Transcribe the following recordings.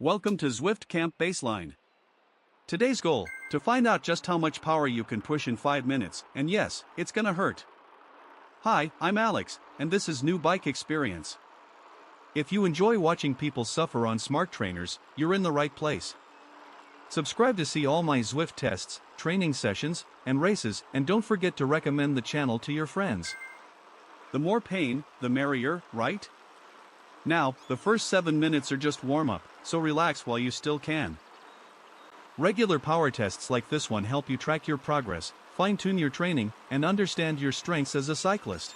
Welcome to Zwift Camp Baseline. Today's goal, to find out just how much power you can push in 5 minutes, and yes, it's gonna hurt. Hi, I'm Alex, and this is New Bike Experience. If you enjoy watching people suffer on smart trainers, you're in the right place. Subscribe to see all my Zwift tests, training sessions, and races, and don't forget to recommend the channel to your friends. The more pain, the merrier, right? Now, the first 7 minutes are just warm-up, so relax while you still can. Regular power tests like this one help you track your progress, fine-tune your training, and understand your strengths as a cyclist.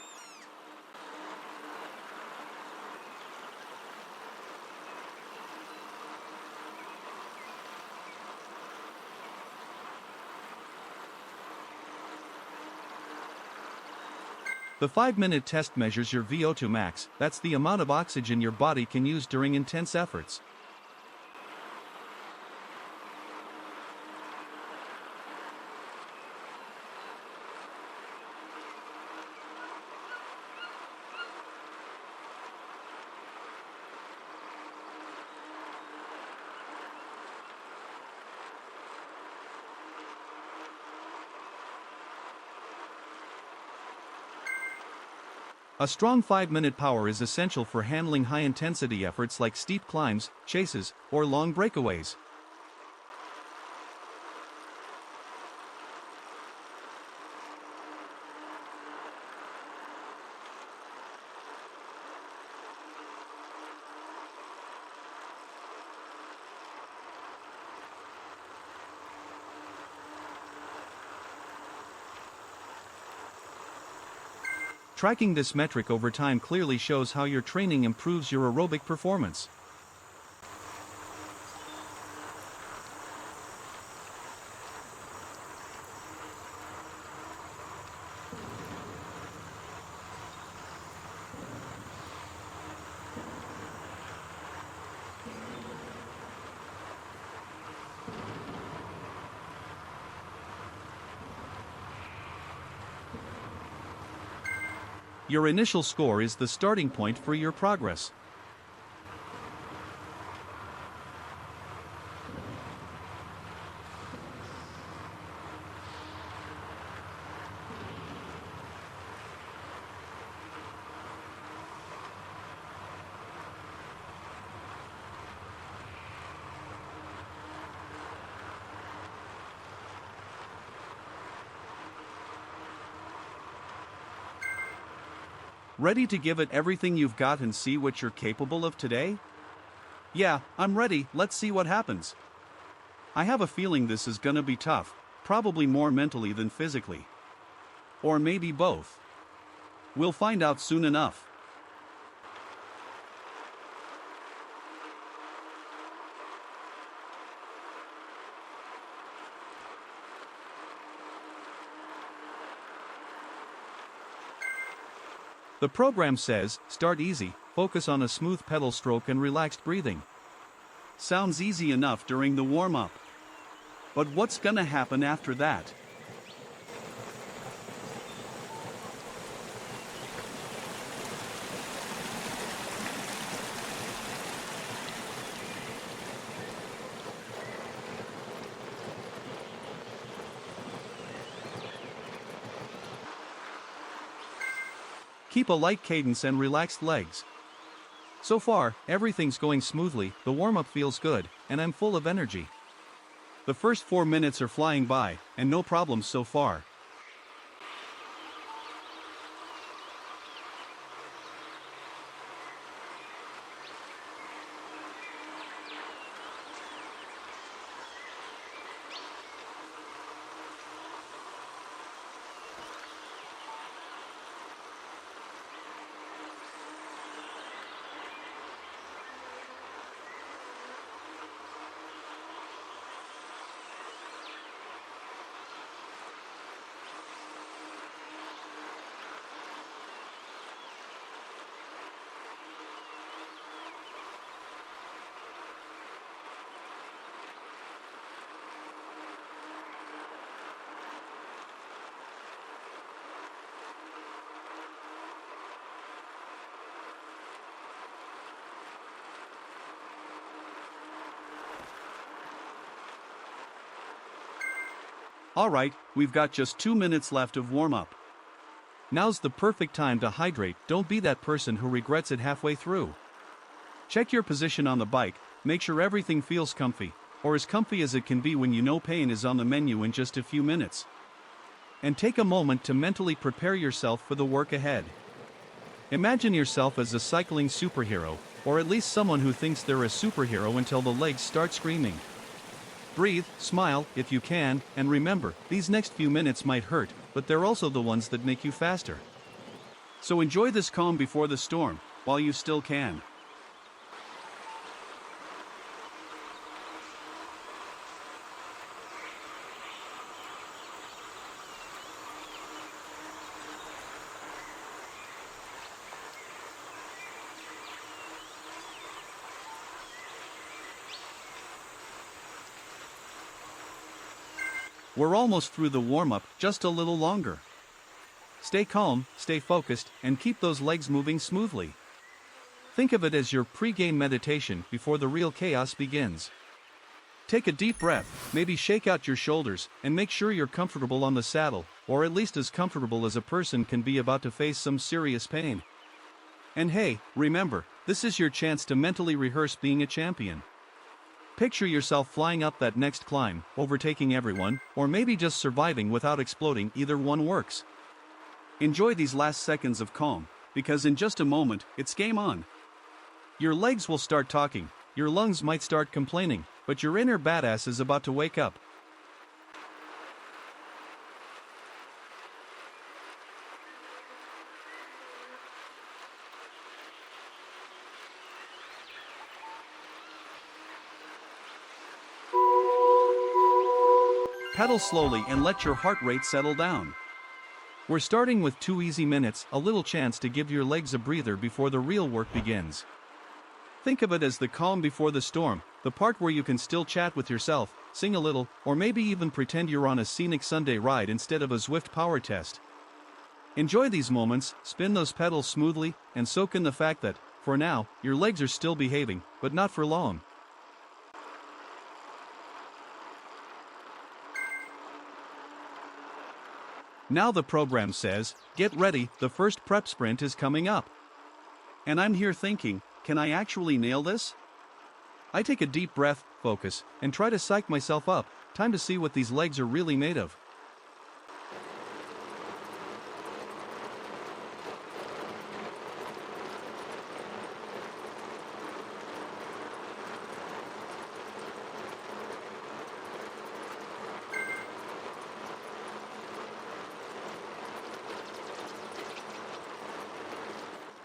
The 5-minute test measures your VO2 max, that's the amount of oxygen your body can use during intense efforts. A strong 5-minute power is essential for handling high-intensity efforts like steep climbs, chases, or long breakaways. Tracking this metric over time clearly shows how your training improves your aerobic performance. Your initial score is the starting point for your progress. Ready to give it everything you've got and see what you're capable of today? Yeah, I'm ready, let's see what happens. I have a feeling this is gonna be tough, probably more mentally than physically. Or maybe both. We'll find out soon enough. The program says, start easy, focus on a smooth pedal stroke and relaxed breathing. Sounds easy enough during the warm-up. But what's gonna happen after that? Keep a light cadence and relaxed legs. So far, everything's going smoothly, the warm-up feels good, and I'm full of energy. The first 4 minutes are flying by, and no problems so far. Alright, we've got just 2 minutes left of warm-up. Now's the perfect time to hydrate. Don't be that person who regrets it halfway through. Check your position on the bike, make sure everything feels comfy, or as comfy as it can be when you know pain is on the menu in just a few minutes. And take a moment to mentally prepare yourself for the work ahead. Imagine yourself as a cycling superhero, or at least someone who thinks they're a superhero until the legs start screaming. Breathe, smile, if you can, and remember, these next few minutes might hurt, but they're also the ones that make you faster. So enjoy this calm before the storm, while you still can. We're almost through the warm-up, just a little longer. Stay calm, stay focused, and keep those legs moving smoothly. Think of it as your pre-game meditation before the real chaos begins. Take a deep breath, maybe shake out your shoulders, and make sure you're comfortable on the saddle, or at least as comfortable as a person can be about to face some serious pain. And hey, remember, this is your chance to mentally rehearse being a champion. Picture yourself flying up that next climb, overtaking everyone, or maybe just surviving without exploding. Either one works. Enjoy these last seconds of calm, because in just a moment, it's game on. Your legs will start talking, your lungs might start complaining, but your inner badass is about to wake up. Pedal slowly and let your heart rate settle down. We're starting with 2 easy minutes, a little chance to give your legs a breather before the real work begins. Think of it as the calm before the storm, the part where you can still chat with yourself, sing a little, or maybe even pretend you're on a scenic Sunday ride instead of a Zwift power test. Enjoy these moments, spin those pedals smoothly, and soak in the fact that, for now, your legs are still behaving, but not for long. Now the program says, get ready, the first prep sprint is coming up. And I'm here thinking, can I actually nail this? I take a deep breath, focus, and try to psych myself up. Time to see what these legs are really made of.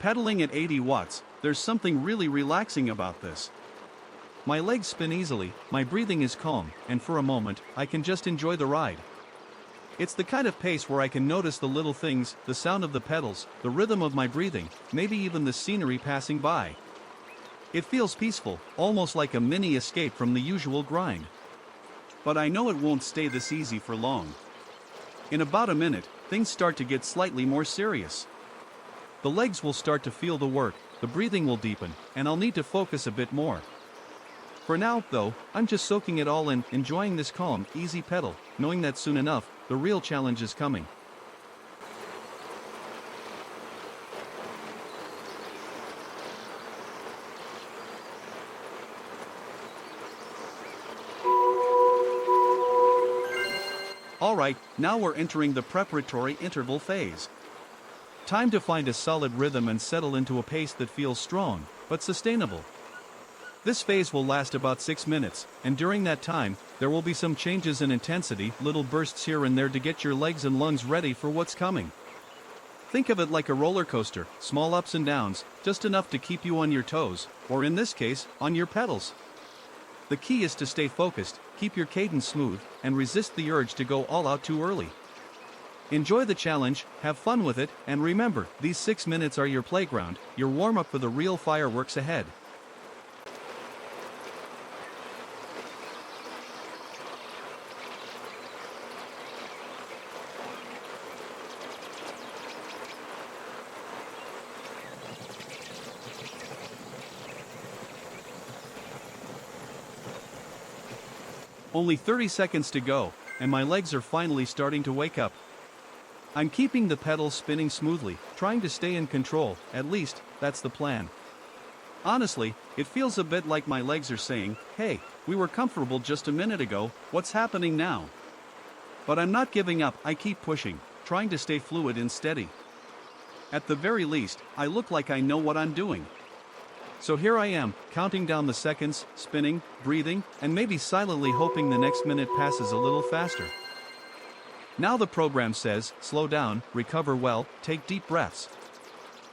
Pedaling at 80 watts, there's something really relaxing about this. My legs spin easily, my breathing is calm, and for a moment, I can just enjoy the ride. It's the kind of pace where I can notice the little things, the sound of the pedals, the rhythm of my breathing, maybe even the scenery passing by. It feels peaceful, almost like a mini escape from the usual grind. But I know it won't stay this easy for long. In about a minute, things start to get slightly more serious. The legs will start to feel the work, the breathing will deepen, and I'll need to focus a bit more. For now, though, I'm just soaking it all in, enjoying this calm, easy pedal, knowing that soon enough, the real challenge is coming. Alright, now we're entering the preparatory interval phase. Time to find a solid rhythm and settle into a pace that feels strong, but sustainable. This phase will last about 6 minutes, and during that time, there will be some changes in intensity, little bursts here and there to get your legs and lungs ready for what's coming. Think of it like a roller coaster, small ups and downs, just enough to keep you on your toes, or in this case, on your pedals. The key is to stay focused, keep your cadence smooth, and resist the urge to go all out too early. Enjoy the challenge, have fun with it, and remember, these 6 minutes are your playground, your warm-up for the real fireworks ahead. Only 30 seconds to go, and my legs are finally starting to wake up. I'm keeping the pedals spinning smoothly, trying to stay in control, at least, that's the plan. Honestly, it feels a bit like my legs are saying, hey, we were comfortable just a minute ago, what's happening now? But I'm not giving up, I keep pushing, trying to stay fluid and steady. At the very least, I look like I know what I'm doing. So here I am, counting down the seconds, spinning, breathing, and maybe silently hoping the next minute passes a little faster. Now the program says, slow down, recover well, take deep breaths.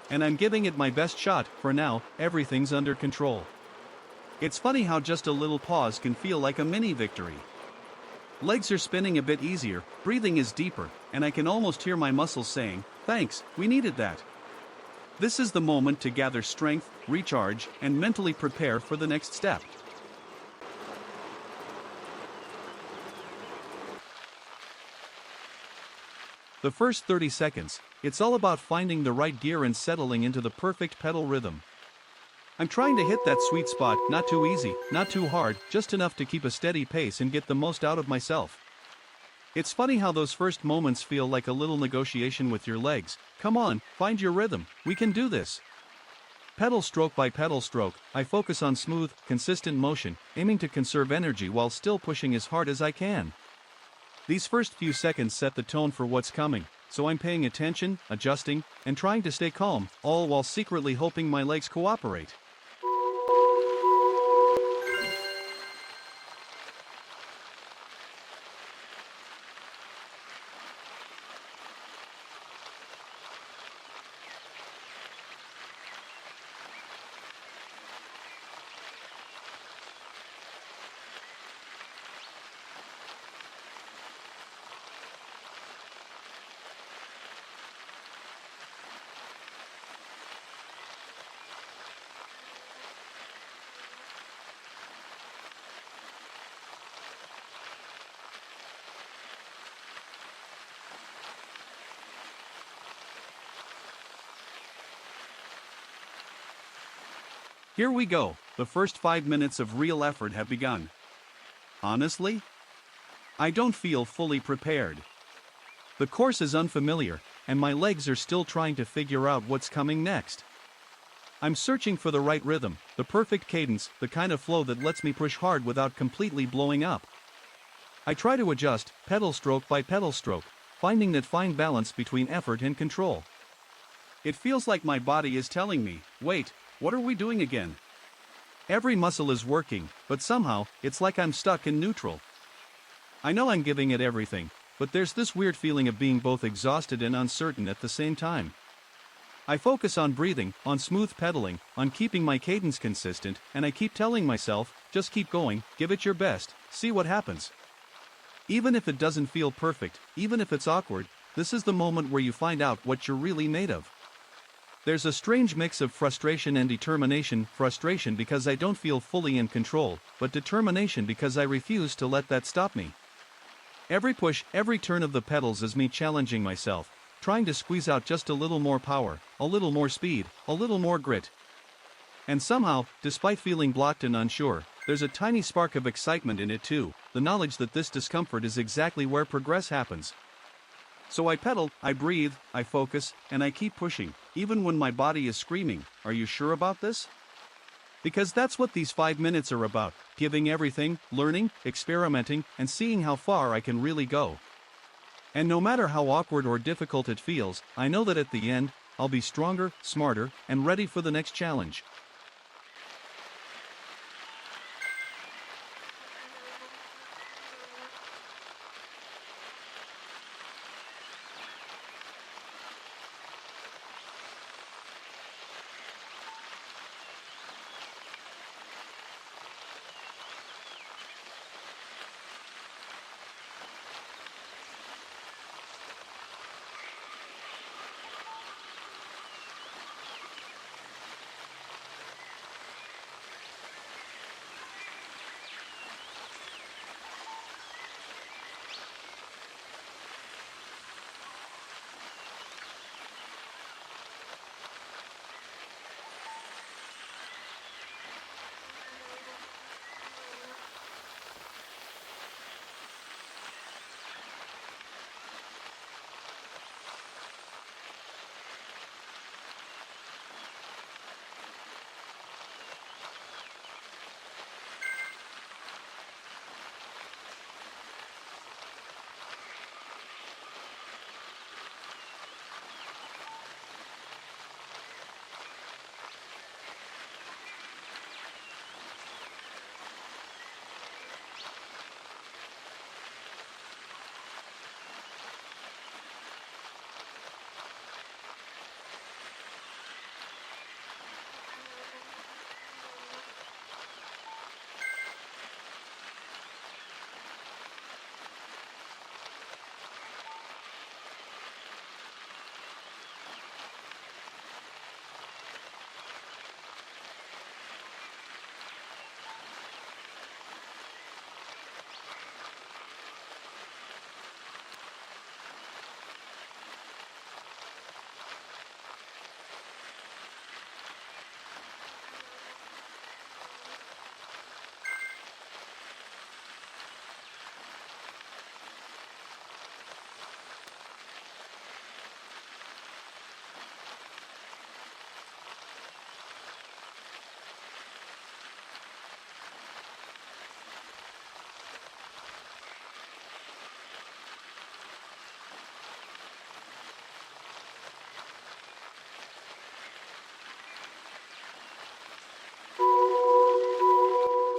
And I'm giving it my best shot, for now, everything's under control. It's funny how just a little pause can feel like a mini victory. Legs are spinning a bit easier, breathing is deeper, and I can almost hear my muscles saying, thanks, we needed that. This is the moment to gather strength, recharge, and mentally prepare for the next step. The first 30 seconds, it's all about finding the right gear and settling into the perfect pedal rhythm. I'm trying to hit that sweet spot, not too easy, not too hard, just enough to keep a steady pace and get the most out of myself. It's funny how those first moments feel like a little negotiation with your legs. Come on, find your rhythm, we can do this. Pedal stroke by pedal stroke, I focus on smooth, consistent motion, aiming to conserve energy while still pushing as hard as I can. These first few seconds set the tone for what's coming, so I'm paying attention, adjusting, and trying to stay calm, all while secretly hoping my legs cooperate. Here we go, the first 5 minutes of real effort have begun. Honestly, I don't feel fully prepared. The course is unfamiliar, and my legs are still trying to figure out what's coming next. I'm searching for the right rhythm, the perfect cadence, the kind of flow that lets me push hard without completely blowing up. I try to adjust, pedal stroke by pedal stroke, finding that fine balance between effort and control. It feels like my body is telling me, wait, what are we doing again? Every muscle is working, but somehow, it's like I'm stuck in neutral. I know I'm giving it everything, but there's this weird feeling of being both exhausted and uncertain at the same time. I focus on breathing, on smooth pedaling, on keeping my cadence consistent, and I keep telling myself, just keep going, give it your best, see what happens. Even if it doesn't feel perfect, even if it's awkward, this is the moment where you find out what you're really made of. There's a strange mix of frustration and determination, frustration because I don't feel fully in control, but determination because I refuse to let that stop me. Every push, every turn of the pedals is me challenging myself, trying to squeeze out just a little more power, a little more speed, a little more grit. And somehow, despite feeling blocked and unsure, there's a tiny spark of excitement in it too, the knowledge that this discomfort is exactly where progress happens. So I pedal, I breathe, I focus, and I keep pushing, even when my body is screaming, are you sure about this? Because that's what these 5 minutes are about, giving everything, learning, experimenting, and seeing how far I can really go. And no matter how awkward or difficult it feels, I know that at the end, I'll be stronger, smarter, and ready for the next challenge.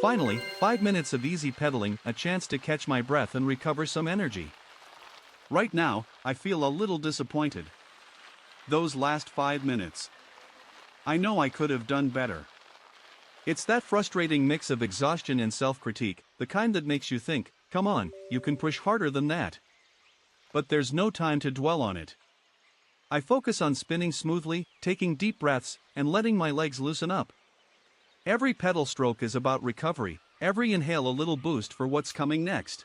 Finally, 5 minutes of easy pedaling, a chance to catch my breath and recover some energy. Right now, I feel a little disappointed. Those last 5 minutes. I know I could have done better. It's that frustrating mix of exhaustion and self-critique, the kind that makes you think, come on, you can push harder than that. But there's no time to dwell on it. I focus on spinning smoothly, taking deep breaths, and letting my legs loosen up. Every pedal stroke is about recovery, every inhale a little boost for what's coming next.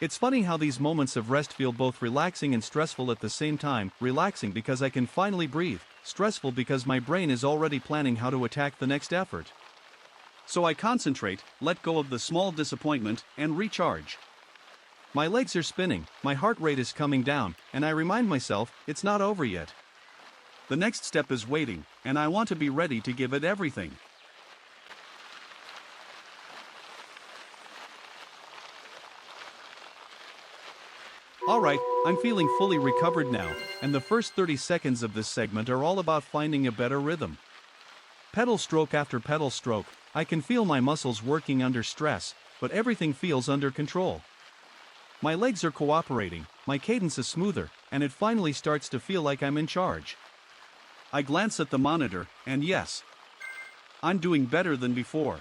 It's funny how these moments of rest feel both relaxing and stressful at the same time, relaxing because I can finally breathe, stressful because my brain is already planning how to attack the next effort. So I concentrate, let go of the small disappointment, and recharge. My legs are spinning, my heart rate is coming down, and I remind myself, it's not over yet. The next step is waiting, and I want to be ready to give it everything. Alright, I'm feeling fully recovered now, and the first 30 seconds of this segment are all about finding a better rhythm. Pedal stroke after pedal stroke, I can feel my muscles working under stress, but everything feels under control. My legs are cooperating, my cadence is smoother, and it finally starts to feel like I'm in charge. I glance at the monitor, and yes, I'm doing better than before.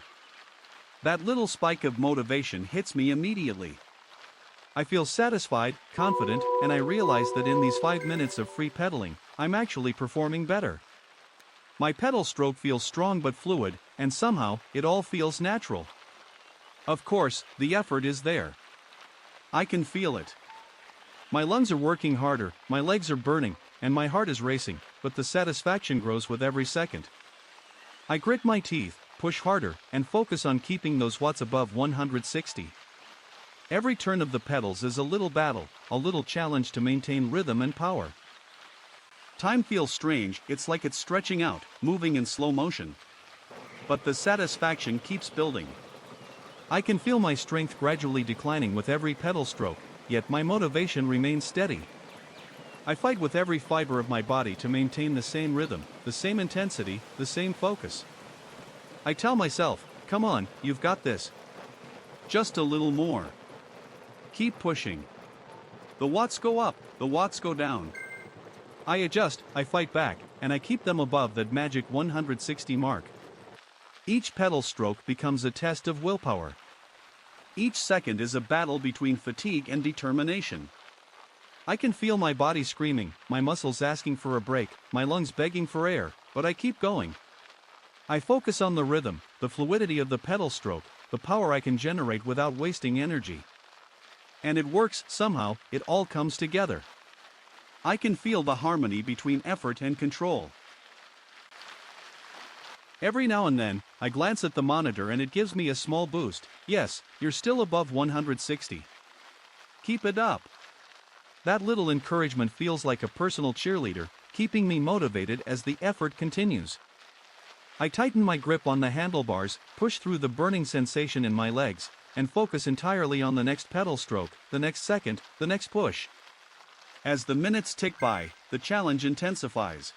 That little spike of motivation hits me immediately. I feel satisfied, confident, and I realize that in these 5 minutes of free pedaling, I'm actually performing better. My pedal stroke feels strong but fluid, and somehow, it all feels natural. Of course, the effort is there. I can feel it. My lungs are working harder, my legs are burning, and my heart is racing, but the satisfaction grows with every second. I grit my teeth, push harder, and focus on keeping those watts above 160. Every turn of the pedals is a little battle, a little challenge to maintain rhythm and power. Time feels strange, it's like it's stretching out, moving in slow motion. But the satisfaction keeps building. I can feel my strength gradually declining with every pedal stroke, yet my motivation remains steady. I fight with every fiber of my body to maintain the same rhythm, the same intensity, the same focus. I tell myself, come on, you've got this. Just a little more. Keep pushing. The watts go up, the watts go down. I adjust, I fight back, and I keep them above that magic 160 mark. Each pedal stroke becomes a test of willpower. Each second is a battle between fatigue and determination. I can feel my body screaming, my muscles asking for a break, my lungs begging for air, but I keep going. I focus on the rhythm, the fluidity of the pedal stroke, the power I can generate without wasting energy. And it works, somehow, it all comes together. I can feel the harmony between effort and control. Every now and then, I glance at the monitor and it gives me a small boost. Yes, you're still above 160. Keep it up. That little encouragement feels like a personal cheerleader, keeping me motivated as the effort continues. I tighten my grip on the handlebars, push through the burning sensation in my legs, and focus entirely on the next pedal stroke, the next second, the next push. As the minutes tick by, the challenge intensifies.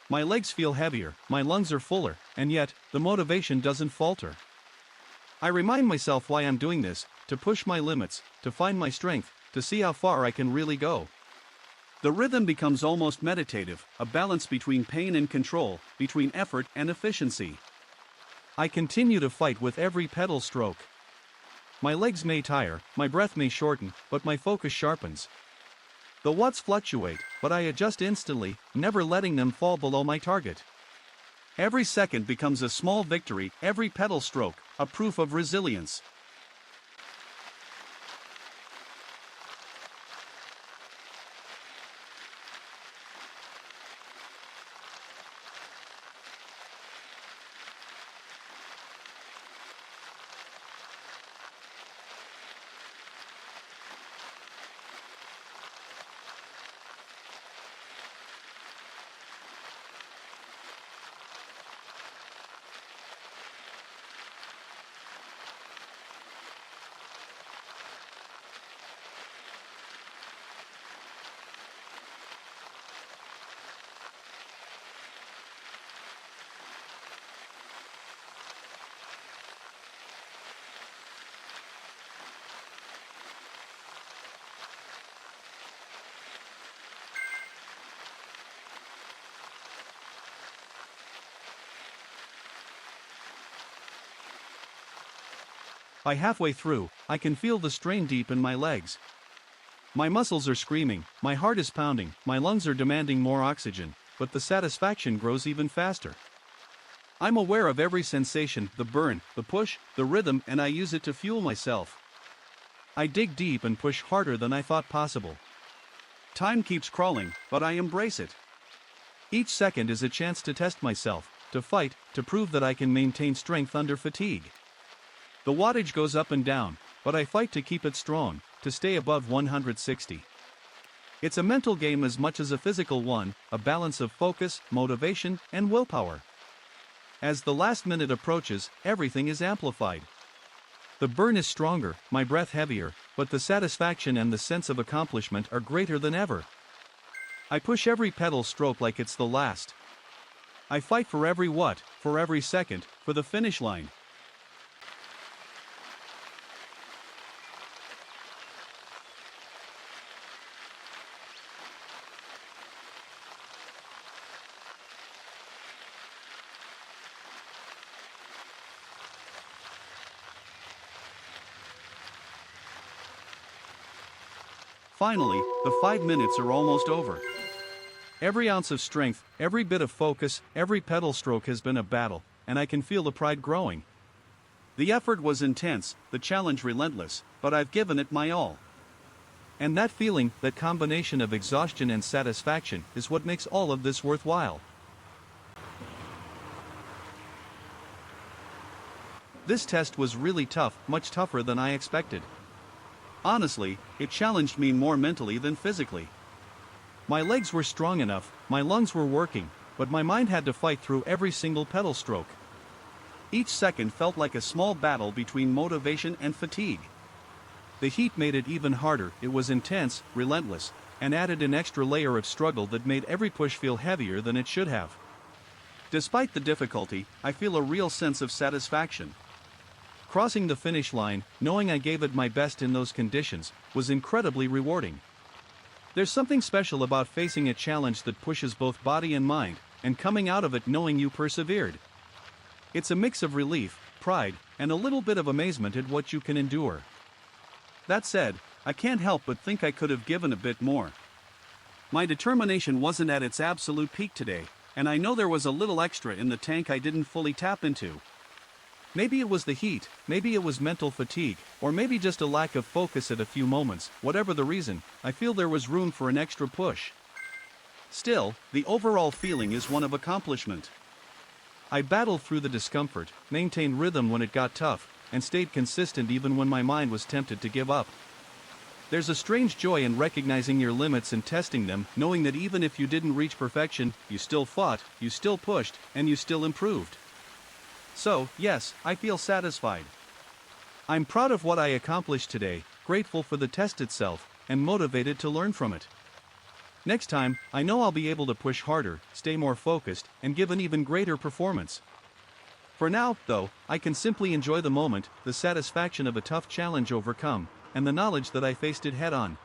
My legs feel heavier, my lungs are fuller, and yet, the motivation doesn't falter. I remind myself why I'm doing this, to push my limits, to find my strength, to see how far I can really go. The rhythm becomes almost meditative, a balance between pain and control, between effort and efficiency. I continue to fight with every pedal stroke. My legs may tire, my breath may shorten, but my focus sharpens. The watts fluctuate, but I adjust instantly, never letting them fall below my target. Every second becomes a small victory, every pedal stroke, a proof of resilience. By halfway through, I can feel the strain deep in my legs. My muscles are screaming, my heart is pounding, my lungs are demanding more oxygen, but the satisfaction grows even faster. I'm aware of every sensation, the burn, the push, the rhythm, and I use it to fuel myself. I dig deep and push harder than I thought possible. Time keeps crawling, but I embrace it. Each second is a chance to test myself, to fight, to prove that I can maintain strength under fatigue. The wattage goes up and down, but I fight to keep it strong, to stay above 160. It's a mental game as much as a physical one, a balance of focus, motivation, and willpower. As the last minute approaches, everything is amplified. The burn is stronger, my breath heavier, but the satisfaction and the sense of accomplishment are greater than ever. I push every pedal stroke like it's the last. I fight for every watt, for every second, for the finish line. Finally, the 5 minutes are almost over. Every ounce of strength, every bit of focus, every pedal stroke has been a battle, and I can feel the pride growing. The effort was intense, the challenge relentless, but I've given it my all. And that feeling, that combination of exhaustion and satisfaction, is what makes all of this worthwhile. This test was really tough, much tougher than I expected. Honestly, it challenged me more mentally than physically. My legs were strong enough, my lungs were working, but my mind had to fight through every single pedal stroke. Each second felt like a small battle between motivation and fatigue. The heat made it even harder, it was intense, relentless, and added an extra layer of struggle that made every push feel heavier than it should have. Despite the difficulty, I feel a real sense of satisfaction. Crossing the finish line, knowing I gave it my best in those conditions, was incredibly rewarding. There's something special about facing a challenge that pushes both body and mind, and coming out of it knowing you persevered. It's a mix of relief, pride, and a little bit of amazement at what you can endure. That said, I can't help but think I could have given a bit more. My determination wasn't at its absolute peak today, and I know there was a little extra in the tank I didn't fully tap into. Maybe it was the heat, maybe it was mental fatigue, or maybe just a lack of focus at a few moments. Whatever the reason, I feel there was room for an extra push. Still, the overall feeling is one of accomplishment. I battled through the discomfort, maintained rhythm when it got tough, and stayed consistent even when my mind was tempted to give up. There's a strange joy in recognizing your limits and testing them, knowing that even if you didn't reach perfection, you still fought, you still pushed, and you still improved. So, yes, I feel satisfied. I'm proud of what I accomplished today, grateful for the test itself, and motivated to learn from it. Next time, I know I'll be able to push harder, stay more focused, and give an even greater performance. For now, though, I can simply enjoy the moment, the satisfaction of a tough challenge overcome, and the knowledge that I faced it head on.